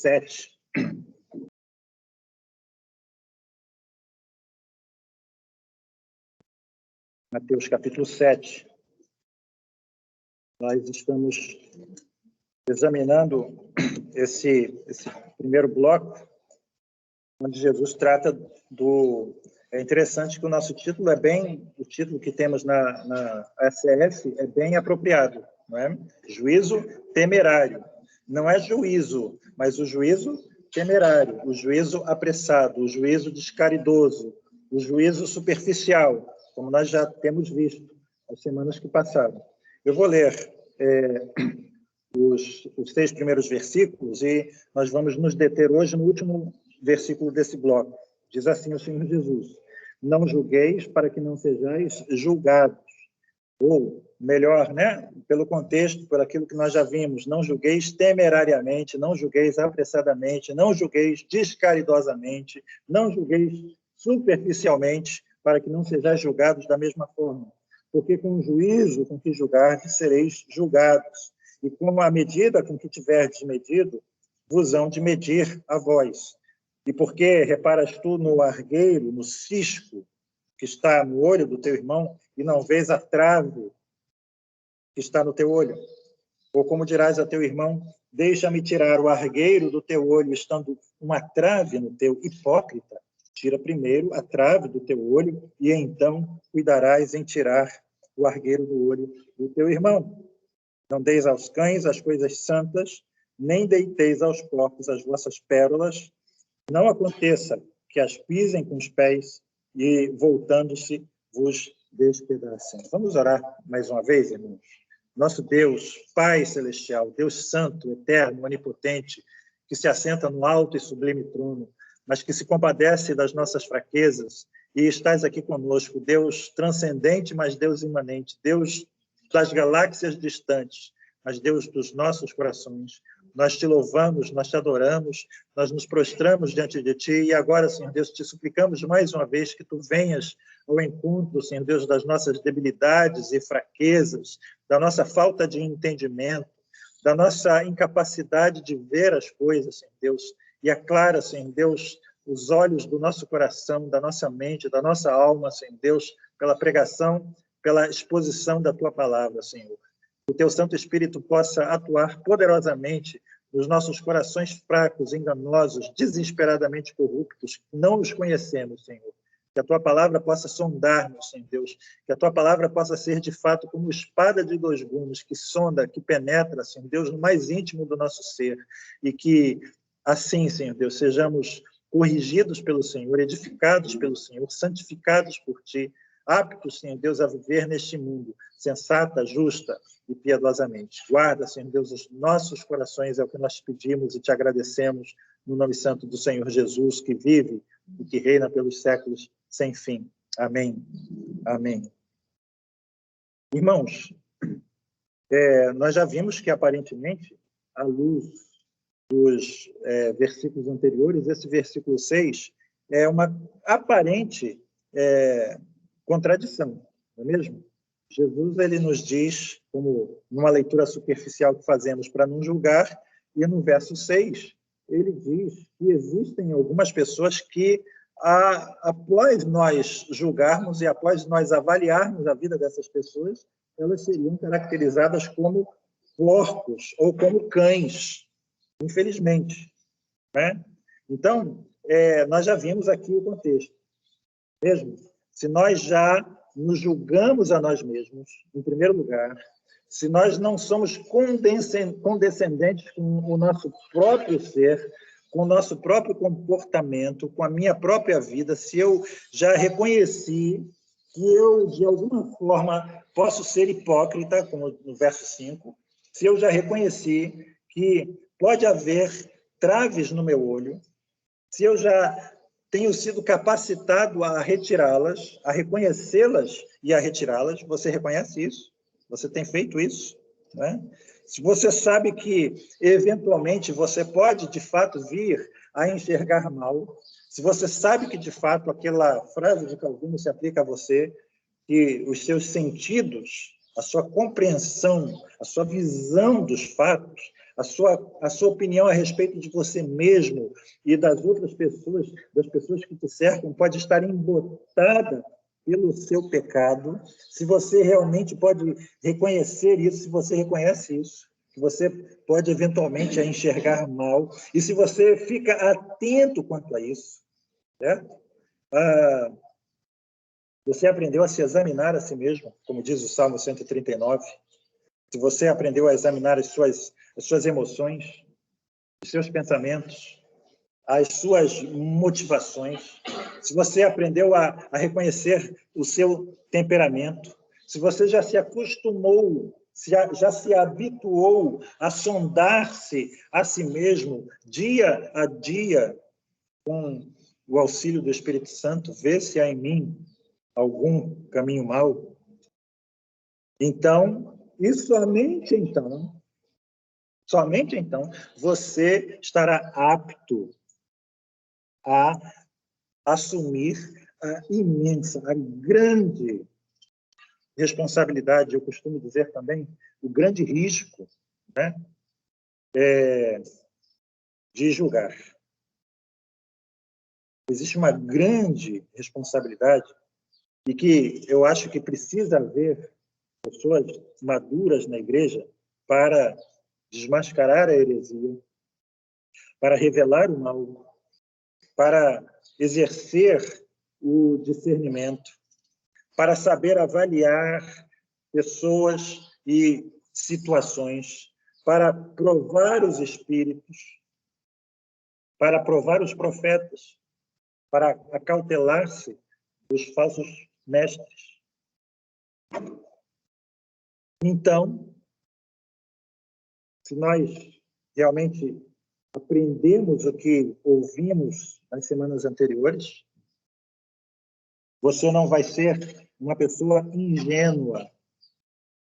7. Mateus, capítulo 7. Nós estamos examinando esse primeiro bloco, onde Jesus trata do... É interessante que o nosso título o título que temos na ACF é bem apropriado, não é? Juízo temerário. Não é juízo, mas o juízo temerário, o juízo apressado, o juízo descaridoso, o juízo superficial, como nós já temos visto as semanas que passaram. Eu vou ler os 6 primeiros versículos e nós vamos nos deter hoje no último versículo desse bloco. Diz assim o Senhor Jesus: não julgueis para que não sejais julgados. Ou, melhor, né? Pelo contexto, por aquilo que nós já vimos, não julgueis temerariamente, não julgueis apressadamente, não julgueis descaridosamente, não julgueis superficialmente, para que não sejais julgados da mesma forma. Porque com o juízo com que julgardes, sereis julgados. E com a medida com que tiverdes medido, vos hão de medir a vós. E porque reparas tu no argueiro, no cisco, que está no olho do teu irmão, e não vês a trave que está no teu olho? Ou como dirás a teu irmão: deixa-me tirar o argueiro do teu olho, estando uma trave no teu? Hipócrita, tira primeiro a trave do teu olho, e então cuidarás em tirar o argueiro do olho do teu irmão. Não deis aos cães as coisas santas, nem deiteis aos porcos as vossas pérolas. Não aconteça que as pisem com os pés e, voltando-se, vos despedacem. Vamos orar mais uma vez, irmãos? Nosso Deus, Pai Celestial, Deus Santo, Eterno, Onipotente, que se assenta no alto e sublime trono, mas que se compadece das nossas fraquezas, e estás aqui conosco, Deus transcendente, mas Deus imanente, Deus das galáxias distantes, mas Deus dos nossos corações. Nós te louvamos, nós te adoramos, nós nos prostramos diante de ti, e agora, Senhor Deus, te suplicamos mais uma vez que tu venhas ao encontro, Senhor Deus, das nossas debilidades e fraquezas, da nossa falta de entendimento, da nossa incapacidade de ver as coisas, Senhor Deus, e aclara, Senhor Deus, os olhos do nosso coração, da nossa mente, da nossa alma, Senhor Deus, pela pregação, pela exposição da tua palavra, Senhor. O teu Santo Espírito possa atuar poderosamente nos nossos corações fracos, enganosos, desesperadamente corruptos, que não os conhecemos, Senhor. Que a tua palavra possa sondar-nos, Senhor Deus. Que a tua palavra possa ser, de fato, como espada de 2 gumes, que sonda, que penetra, Senhor Deus, no mais íntimo do nosso ser. E que, assim, Senhor Deus, sejamos corrigidos pelo Senhor, edificados pelo Senhor, santificados por ti, aptos, Senhor Deus, a viver neste mundo, sensata, justa e piedosamente. Guarda, Senhor Deus, os nossos corações, é o que nós te pedimos e te agradecemos, no nome santo do Senhor Jesus, que vive e que reina pelos séculos sem fim. Amém. Amém. Irmãos, nós já vimos que, aparentemente, à luz dos versículos anteriores, esse versículo 6 é uma aparente contradição, não é mesmo? Jesus, ele nos diz, como numa leitura superficial que fazemos para não julgar, e no verso 6, ele diz que existem algumas pessoas que, após nós julgarmos e após nós avaliarmos a vida dessas pessoas, elas seriam caracterizadas como porcos ou como cães, infelizmente, né? Então, nós já vimos aqui o contexto. Mesmo se nós já nos julgamos a nós mesmos, em primeiro lugar, se nós não somos condescendentes com o nosso próprio ser, com o nosso próprio comportamento, com a minha própria vida, se eu já reconheci que eu, de alguma forma, posso ser hipócrita, como no verso 5, se eu já reconheci que pode haver traves no meu olho, se eu já tenho sido capacitado a retirá-las, a reconhecê-las e a retirá-las. Você reconhece isso? Você tem feito isso, né? Se você sabe que, eventualmente, você pode, de fato, vir a enxergar mal, se você sabe que, de fato, aquela frase de Calvino se aplica a você, que os seus sentidos, a sua compreensão, a sua visão dos fatos, A sua opinião a respeito de você mesmo e das outras pessoas, das pessoas que te cercam, pode estar embotada pelo seu pecado, se você realmente pode reconhecer isso, se você reconhece isso, que você pode eventualmente enxergar mal, e se você fica atento quanto a isso, certo? Você aprendeu a se examinar a si mesmo, como diz o Salmo 139. Se você aprendeu a examinar as suas emoções, os seus pensamentos, as suas motivações, se você aprendeu a reconhecer o seu temperamento, se você já se acostumou, já se habituou a sondar-se a si mesmo dia a dia com o auxílio do Espírito Santo, ver se há em mim algum caminho mau, então, e somente então, você estará apto a assumir a imensa, a grande responsabilidade, eu costumo dizer também, o grande risco, né, de julgar. Existe uma grande responsabilidade e que eu acho que precisa haver pessoas maduras na igreja para desmascarar a heresia, para revelar o mal, para exercer o discernimento, para saber avaliar pessoas e situações, para provar os espíritos, para provar os profetas, para acautelar-se dos falsos mestres. Então, se nós realmente aprendemos o que ouvimos nas semanas anteriores, você não vai ser uma pessoa ingênua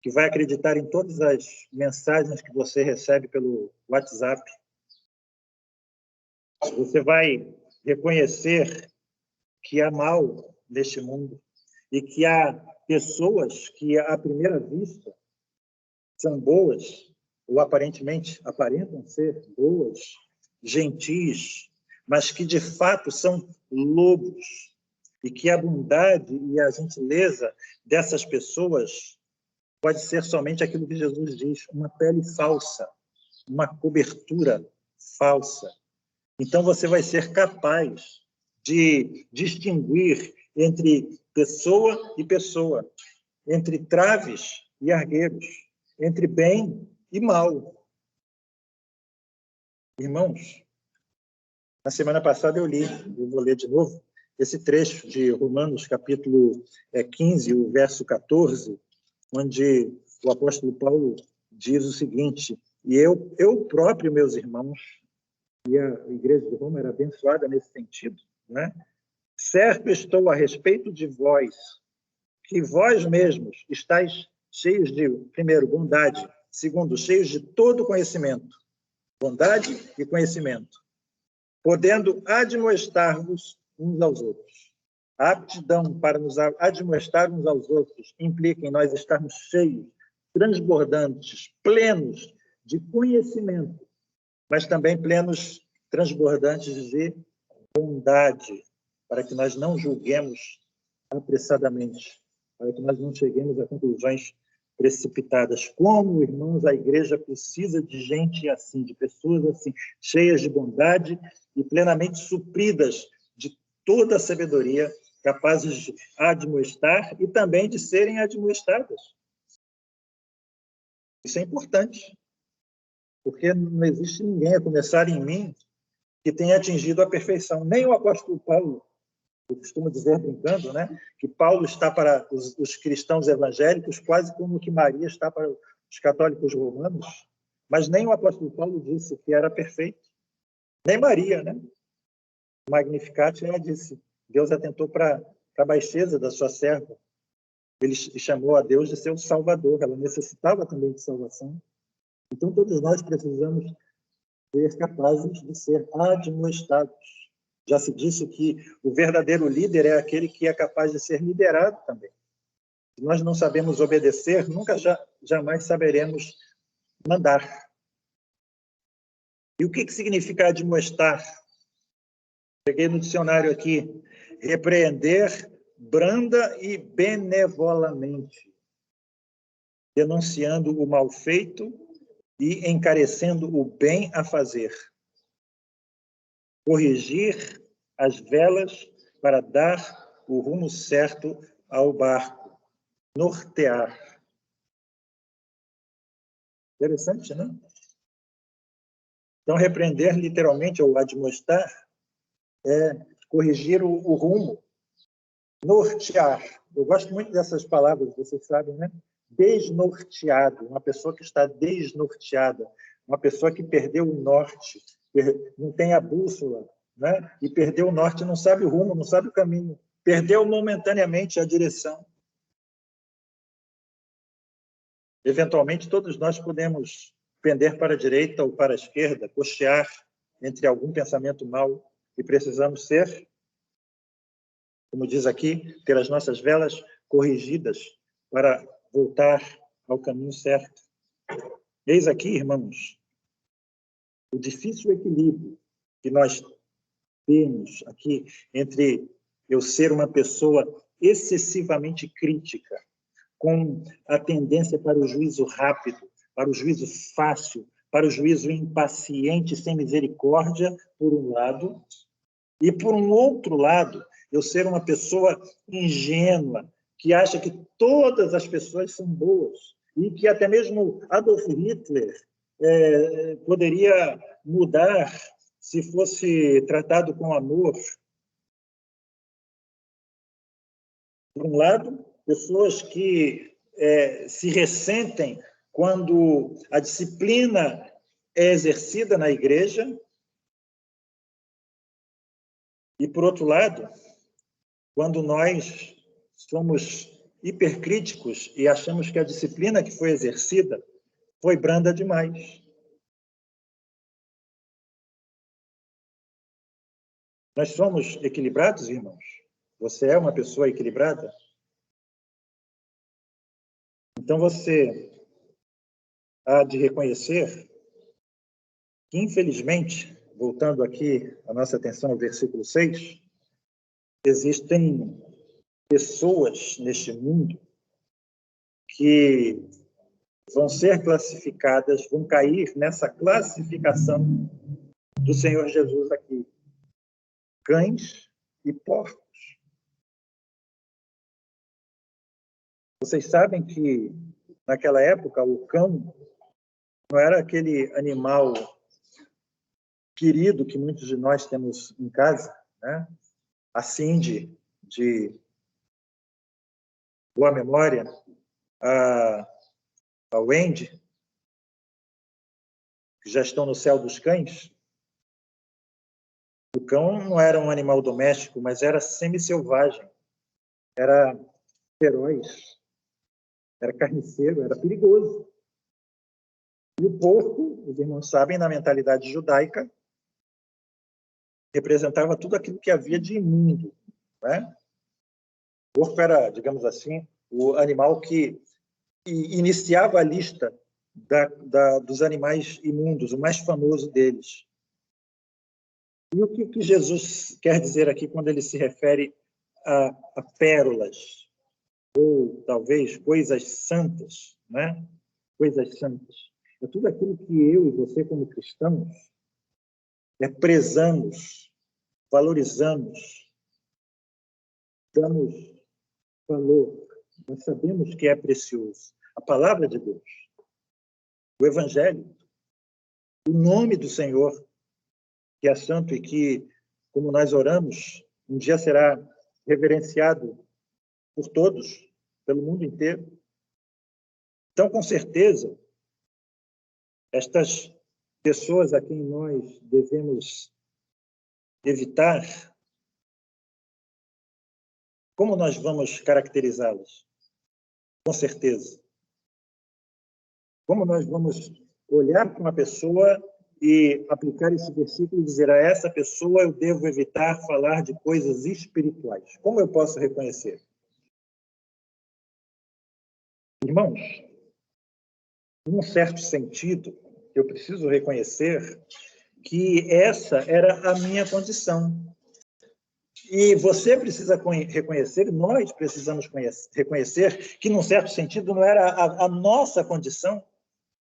que vai acreditar em todas as mensagens que você recebe pelo WhatsApp. Você vai reconhecer que há mal neste mundo e que há pessoas que, à primeira vista, são boas, ou aparentemente aparentam ser boas, gentis, mas que, de fato, são lobos. E que a bondade e a gentileza dessas pessoas pode ser somente aquilo que Jesus diz, uma pele falsa, uma cobertura falsa. Então, você vai ser capaz de distinguir entre pessoa e pessoa, entre traves e argueiros, entre bem e mal. Irmãos, na semana passada eu vou ler de novo, esse trecho de Romanos, capítulo 15, o verso 14, onde o apóstolo Paulo diz o seguinte: e eu próprio, meus irmãos, e a igreja de Roma era abençoada nesse sentido, né? Certo estou a respeito de vós, que vós mesmos estáis cheios de, primeiro, bondade, segundo, cheios de todo conhecimento, bondade e conhecimento, podendo admoestar-vos uns aos outros. A aptidão para nos admoestar uns aos outros implica em nós estarmos cheios, transbordantes, plenos de conhecimento, mas também plenos, transbordantes de bondade, para que nós não julguemos apressadamente, para que nós não cheguemos a conclusões precipitadas. Como, irmãos, a igreja precisa de gente assim, de pessoas assim, cheias de bondade e plenamente supridas de toda a sabedoria, capazes de admoestar e também de serem admoestadas. Isso é importante, porque não existe ninguém, a começar em mim, que tenha atingido a perfeição. Nem o apóstolo Paulo. Eu costumo dizer, brincando, né, que Paulo está para os cristãos evangélicos quase como que Maria está para os católicos romanos, mas nem o apóstolo Paulo disse que era perfeito. Nem Maria, né? O Magnificat, ela disse, Deus atentou para a baixeza da sua serva. Ele chamou a Deus de seu salvador, ela necessitava também de salvação. Então, todos nós precisamos ser capazes de ser admoestados. Já se disse que o verdadeiro líder é aquele que é capaz de ser liderado também. Se nós não sabemos obedecer, nunca jamais saberemos mandar. E o que significa admoestar? Peguei no dicionário aqui. Repreender branda e benevolamente, denunciando o mal feito e encarecendo o bem a fazer. Corrigir as velas para dar o rumo certo ao barco. Nortear. Interessante, né? Então, repreender, literalmente, ou admoestar, é corrigir o rumo. Nortear. Eu gosto muito dessas palavras, vocês sabem, né? Desnorteado. Uma pessoa que está desnorteada. Uma pessoa que perdeu o norte, não tem a bússola, né? E perdeu o norte, não sabe o rumo, não sabe o caminho. Perdeu momentaneamente a direção. Eventualmente, todos nós podemos pender para a direita ou para a esquerda, cochear entre algum pensamento mau, e precisamos ser, como diz aqui, ter as nossas velas corrigidas para voltar ao caminho certo. Eis aqui, irmãos, o difícil equilíbrio que nós temos aqui entre eu ser uma pessoa excessivamente crítica, com a tendência para o juízo rápido, para o juízo fácil, para o juízo impaciente, sem misericórdia, por um lado, e, por um outro lado, eu ser uma pessoa ingênua, que acha que todas as pessoas são boas, e que até mesmo Adolf Hitler poderia mudar se fosse tratado com amor. Por um lado, pessoas que se ressentem quando a disciplina é exercida na igreja, e, por outro lado, quando nós somos hipercríticos e achamos que a disciplina que foi exercida foi branda demais. Nós somos equilibrados, irmãos? Você é uma pessoa equilibrada? Então você há de reconhecer que, infelizmente, voltando aqui a nossa atenção ao versículo 6, existem pessoas neste mundo que vão ser classificadas, vão cair nessa classificação do Senhor Jesus aqui. Cães e porcos. Vocês sabem que, naquela época, o cão não era aquele animal querido que muitos de nós temos em casa, né? A Cindy, de boa memória, a Wendy, que já estão no céu dos cães. O cão não era um animal doméstico, mas era semi-selvagem, era feroz, era carniceiro, era perigoso. E o porco, os irmãos sabem, na mentalidade judaica, representava tudo aquilo que havia de imundo, né? O porco era, digamos assim, o animal que iniciava a lista dos animais imundos, o mais famoso deles. E o que Jesus quer dizer aqui quando ele se refere a pérolas, ou talvez coisas santas, né? Coisas santas. É tudo aquilo que eu e você, como cristãos, prezamos, valorizamos, damos valor. Nós sabemos que é precioso. A palavra de Deus, o Evangelho, o nome do Senhor, que é santo e que, como nós oramos, um dia será reverenciado por todos, pelo mundo inteiro. Então, com certeza, estas pessoas a quem nós devemos evitar, como nós vamos caracterizá-las? Com certeza. Como nós vamos olhar para uma pessoa e aplicar esse versículo e dizer a essa pessoa eu devo evitar falar de coisas espirituais? Como eu posso reconhecer? Irmãos, num certo sentido, eu preciso reconhecer que essa era a minha condição. E você precisa reconhecer, nós precisamos reconhecer que, num certo sentido, não era a nossa condição,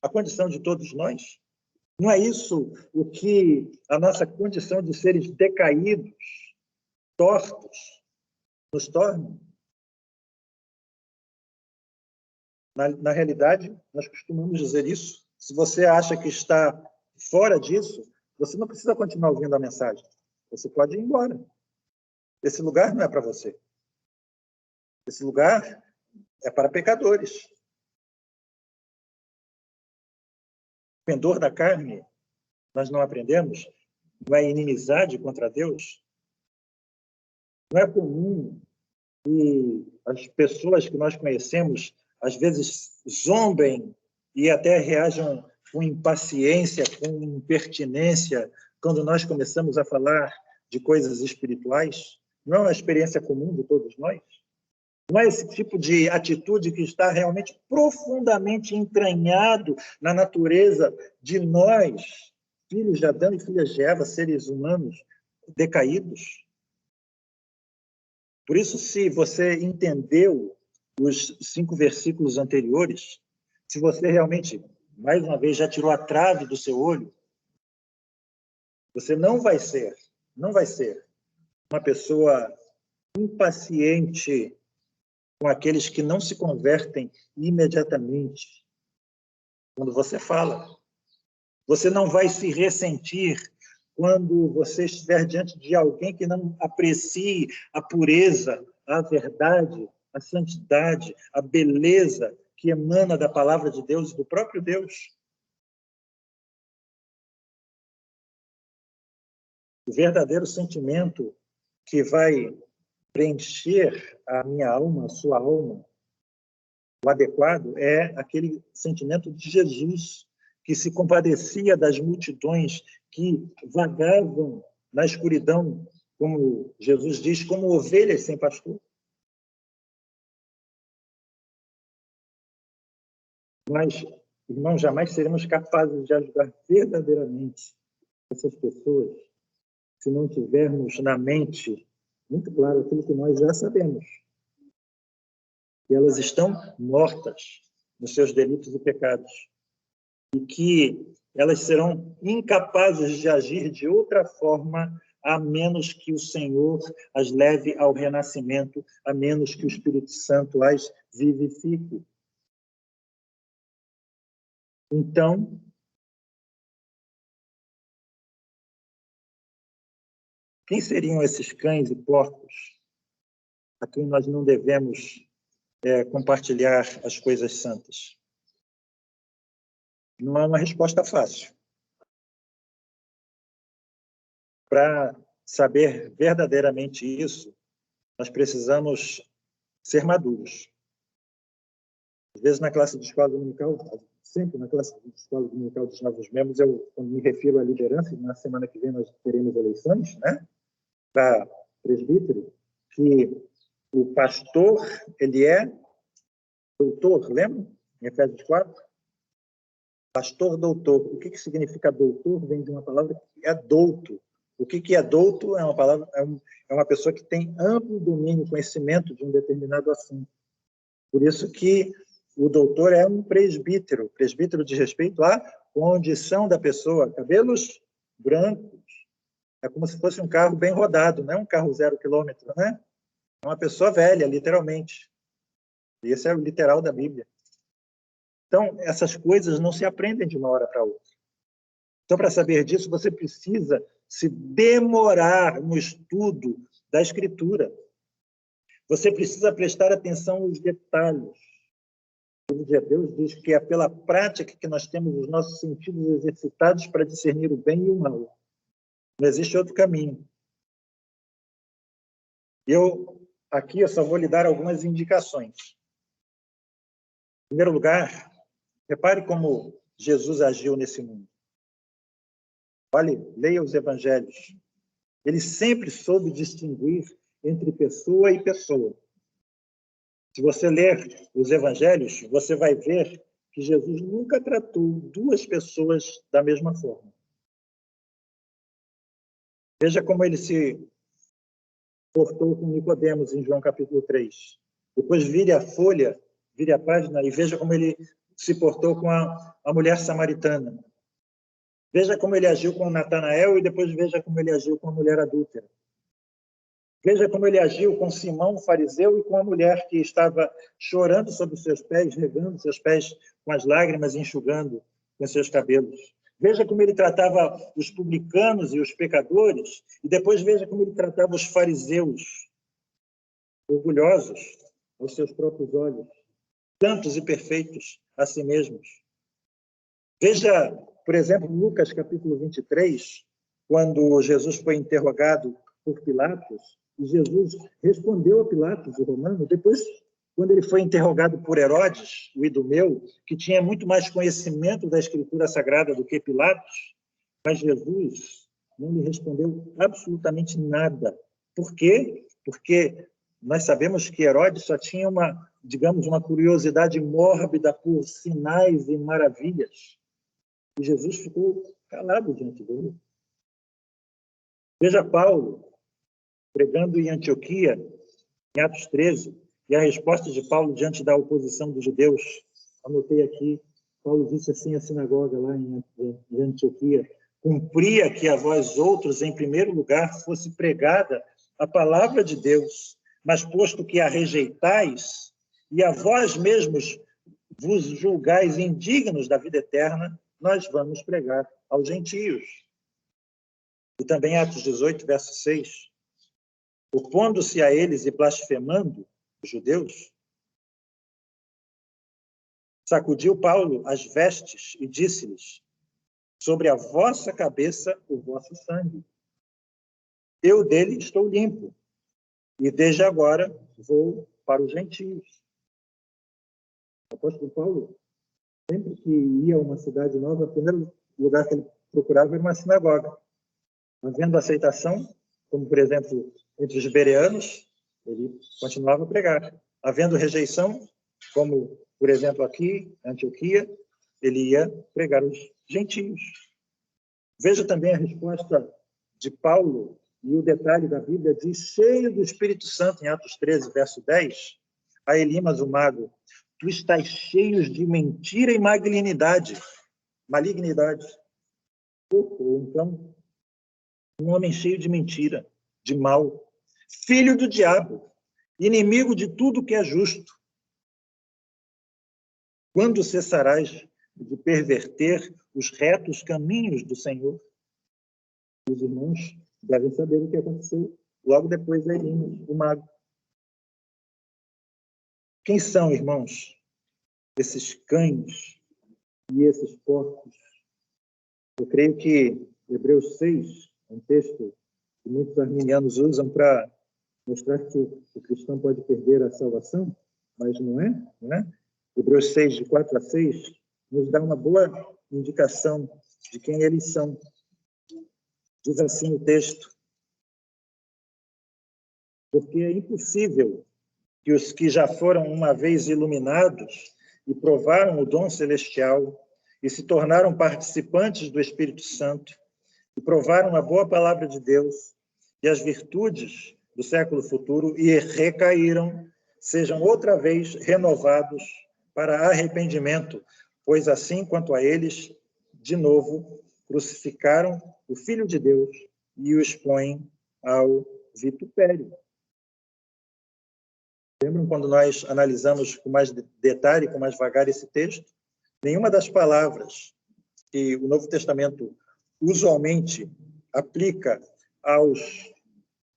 a condição de todos nós. Não é isso o que a nossa condição de seres decaídos, tortos, nos torna? Na realidade, nós costumamos dizer isso. Se você acha que está fora disso, você não precisa continuar ouvindo a mensagem. Você pode ir embora. Esse lugar não é para você. Esse lugar é para pecadores. O pendor da carne, nós não aprendemos, não é inimizade contra Deus. Não é comum que as pessoas que nós conhecemos, às vezes, zombem e até reajam com impaciência, com impertinência, quando nós começamos a falar de coisas espirituais? Não é uma experiência comum de todos nós? Não é esse tipo de atitude que está realmente profundamente entranhado na natureza de nós, filhos de Adão e filhas de Eva, seres humanos decaídos? Por isso, se você entendeu os 5 versículos anteriores, se você realmente, mais uma vez, já tirou a trave do seu olho, você não vai ser uma pessoa impaciente com aqueles que não se convertem imediatamente. Quando você fala, você não vai se ressentir quando você estiver diante de alguém que não aprecie a pureza, a verdade, a santidade, a beleza que emana da palavra de Deus e do próprio Deus. O verdadeiro sentimento que vai preencher a minha alma, a sua alma, o adequado é aquele sentimento de Jesus, que se compadecia das multidões que vagavam na escuridão, como Jesus diz, como ovelhas sem pastor. Mas, irmãos, jamais seremos capazes de ajudar verdadeiramente essas pessoas se não tivermos na mente muito claro aquilo que nós já sabemos, que elas estão mortas nos seus delitos e pecados, e que elas serão incapazes de agir de outra forma, a menos que o Senhor as leve ao renascimento, a menos que o Espírito Santo as vivifique. Então, quem seriam esses cães e porcos a quem nós não devemos compartilhar as coisas santas? Não é uma resposta fácil. Para saber verdadeiramente isso, nós precisamos ser maduros. Às vezes, na classe de escola dominical, sempre na classe de escola dominical dos novos membros, quando me refiro à liderança, na semana que vem nós teremos eleições, né, para presbítero, que o pastor, ele é doutor, lembra? Em Efésios 4? Pastor doutor. O que significa doutor? Vem de uma palavra que é douto. O que é douto? É uma palavra, é uma pessoa que tem amplo domínio, conhecimento de um determinado assunto. Por isso que o doutor é um presbítero. Presbítero diz respeito à condição da pessoa. Cabelos brancos. É como se fosse um carro bem rodado, não é um carro 0 quilômetro, né? É uma pessoa velha, literalmente. E esse é o literal da Bíblia. Então, essas coisas não se aprendem de uma hora para outra. Então, para saber disso, você precisa se demorar no estudo da Escritura. Você precisa prestar atenção nos detalhes. O de Deus diz que é pela prática que nós temos os nossos sentidos exercitados para discernir o bem e o mal. Não existe outro caminho. Aqui eu só vou lhe dar algumas indicações. Em primeiro lugar, repare como Jesus agiu nesse mundo. Olhe, leia os evangelhos. Ele sempre soube distinguir entre pessoa e pessoa. Se você ler os evangelhos, você vai ver que Jesus nunca tratou duas pessoas da mesma forma. Veja como ele se portou com Nicodemos em João capítulo 3. Depois vire a folha, vire a página e veja como ele se portou com a mulher samaritana. Veja como ele agiu com Natanael e depois veja como ele agiu com a mulher adúltera. Veja como ele agiu com Simão, o fariseu, e com a mulher que estava chorando sobre os seus pés, regando seus pés com as lágrimas e enxugando com seus cabelos. Veja como ele tratava os publicanos e os pecadores, e depois veja como ele tratava os fariseus, orgulhosos aos seus próprios olhos, santos e perfeitos a si mesmos. Veja, por exemplo, Lucas capítulo 23, quando Jesus foi interrogado por Pilatos, e Jesus respondeu a Pilatos, o romano, depois, quando ele foi interrogado por Herodes, o idumeu, que tinha muito mais conhecimento da Escritura Sagrada do que Pilatos, mas Jesus não lhe respondeu absolutamente nada. Por quê? Porque nós sabemos que Herodes só tinha uma curiosidade mórbida por sinais e maravilhas. E Jesus ficou calado diante dele. Veja Paulo pregando em Antioquia, em Atos 13, e a resposta de Paulo diante da oposição dos judeus. Anotei aqui, Paulo disse assim à sinagoga lá em Antioquia: cumpria que a vós outros, em primeiro lugar, fosse pregada a palavra de Deus, mas posto que a rejeitais, e a vós mesmos vos julgais indignos da vida eterna, nós vamos pregar aos gentios. E também Atos 18, verso 6. Opondo-se a eles e blasfemando os judeus, sacudiu Paulo as vestes e disse-lhes: sobre a vossa cabeça o vosso sangue. Eu dele estou limpo, e desde agora vou para os gentios. O apóstolo Paulo, sempre que ia a uma cidade nova, o primeiro lugar que ele procurava era uma sinagoga. Havendo aceitação, como, por exemplo, entre os bereanos, ele continuava a pregar. Havendo rejeição, como, por exemplo, aqui, em Antioquia, ele ia pregar os gentios. Veja também a resposta de Paulo, e o detalhe da Bíblia diz, cheio do Espírito Santo, em Atos 13, verso 10, a Elimas, o mago: tu estás cheio de mentira e malignidade. Ou então, um homem cheio de mentira, de mal, filho do diabo, inimigo de tudo que é justo. Quando cessarás de perverter os retos caminhos do Senhor? Os irmãos devem saber o que aconteceu logo depois da Elimas, o mago. Quem são, irmãos, esses cães e esses porcos? Eu creio que Hebreus 6, um texto que muitos arminianos usam para mostrar que o cristão pode perder a salvação, mas não é, não é? Hebreus 6, de 4 a 6, nos dá uma boa indicação de quem eles são. Diz assim o texto: porque é impossível que os que já foram uma vez iluminados e provaram o dom celestial e se tornaram participantes do Espírito Santo e provaram a boa palavra de Deus e as virtudes do século futuro e recaíram, sejam outra vez renovados para arrependimento, pois assim quanto a eles, de novo, crucificaram o Filho de Deus e o expõem ao vitupério. Lembram quando nós analisamos com mais detalhe, com mais vagar esse texto? Nenhuma das palavras que o Novo Testamento usualmente aplica aos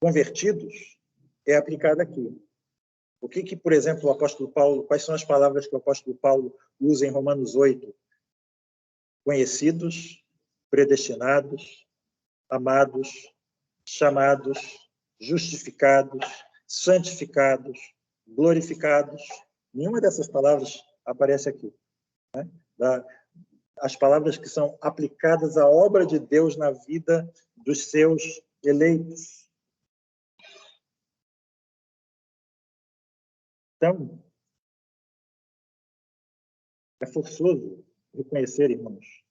convertidos é aplicada aqui. O que, por exemplo, o apóstolo Paulo, quais são as palavras que o apóstolo Paulo usa em Romanos 8? Conhecidos, predestinados, amados, chamados, justificados, santificados, glorificados. Nenhuma dessas palavras aparece aqui, né? As palavras que são aplicadas à obra de Deus na vida dos seus eleitos. Então, é forçoso reconhecer, irmãos,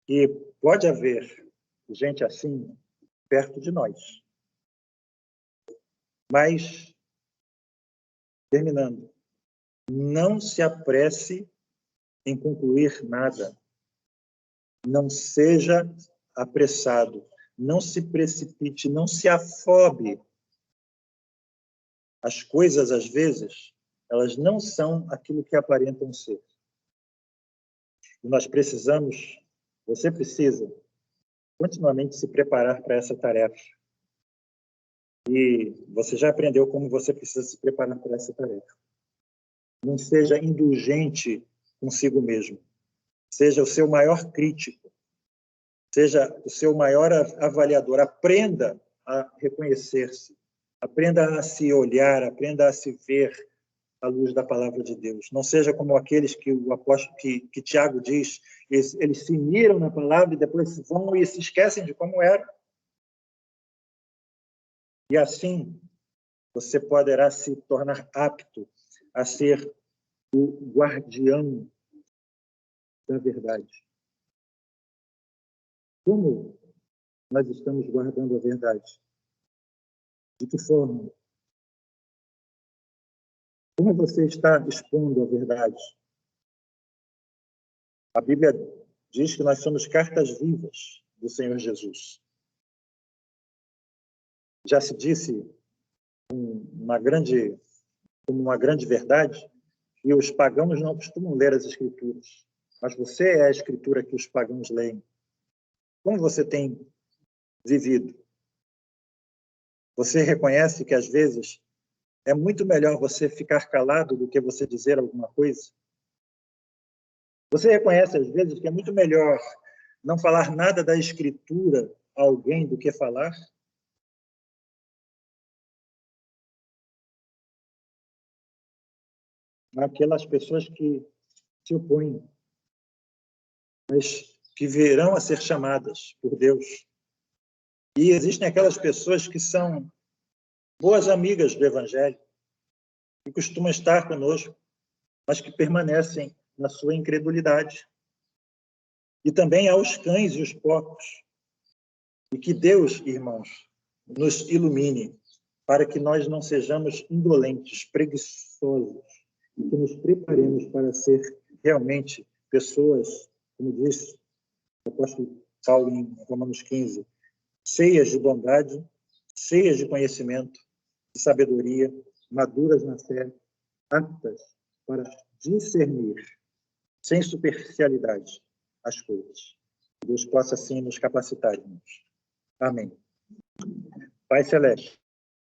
que pode haver gente assim perto de nós. Mas, terminando, não se apresse em concluir nada. Não seja apressado. Não se precipite, não se afobe. As coisas, às vezes, elas não são aquilo que aparentam ser. E nós precisamos, você precisa, continuamente se preparar para essa tarefa. E você já aprendeu como você precisa se preparar para essa tarefa. Não seja indulgente consigo mesmo. Seja o seu maior crítico. Seja o seu maior avaliador. Aprenda a reconhecer-se. Aprenda a se olhar, aprenda a se ver à luz da palavra de Deus. Não seja como aqueles que o apóstolo, que Tiago diz, eles se miram na palavra e depois vão e se esquecem de como era. E assim, você poderá se tornar apto a ser o guardião da verdade. Como nós estamos guardando a verdade? De que forma? Como você está expondo a verdade? A Bíblia diz que nós somos cartas vivas do Senhor Jesus. Já se disse uma grande verdade que os pagãos não costumam ler as Escrituras, mas você é a Escritura que os pagãos leem. Como você tem vivido? Você reconhece que, às vezes, é muito melhor você ficar calado do que você dizer alguma coisa? Você reconhece, às vezes, que é muito melhor não falar nada da Escritura a alguém do que falar? Aquelas pessoas que se opõem, mas que virão a ser chamadas por Deus. E existem aquelas pessoas que são boas amigas do Evangelho, que costumam estar conosco, mas que permanecem na sua incredulidade. E também há os cães e os porcos. E que Deus, irmãos, nos ilumine para que nós não sejamos indolentes, preguiçosos, e que nos preparemos para ser realmente pessoas, como diz o apóstolo Paulo em Romanos 15, cheias de bondade, cheias de conhecimento, de sabedoria, maduras na fé, aptas para discernir, sem superficialidade, as coisas. Deus possa, assim, nos capacitar, irmãos. Amém. Pai Celeste,